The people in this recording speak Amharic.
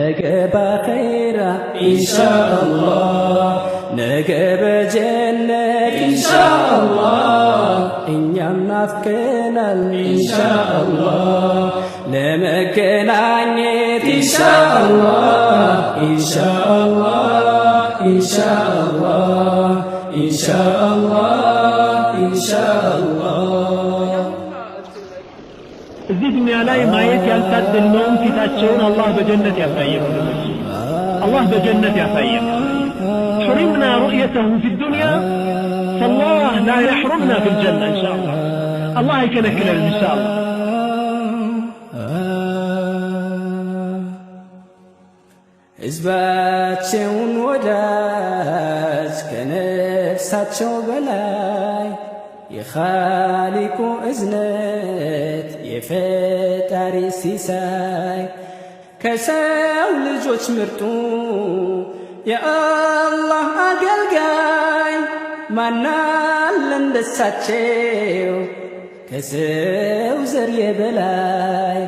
ነገ በኸይራ ኢንሻአላህ ነገ በጀነት ኢንሻአላህ እኛም ናፍቀናል ኢንሻአላህ ለመገናኘት ኢንሻአላህ ኢንሻአላህ ኢንሻአላህ ኢንሻአላህ ኢንሻአላህ እዚህ ዱንያ ላይ ማየት ያልታደልነውን ፊታቸውን አላህ በጀነት ያሳየን። አላህ በጀነት ያሳየን። حرمنا رؤيته في الدنيا فالله لا يحرمنا في الجنة إن شاء الله. الله يكلكلنا إن شاء الله. ሕዝባቸውን ወዳጅ ከነፍሳቸው በላይ የኻሊቁ እዝነት የፈጣሪ ሲሳይ ከሰው ልጆች ምርጡ የአላህ አገልጋይ ማናለ እንደሳቸው ከሰው ዘር የበላይ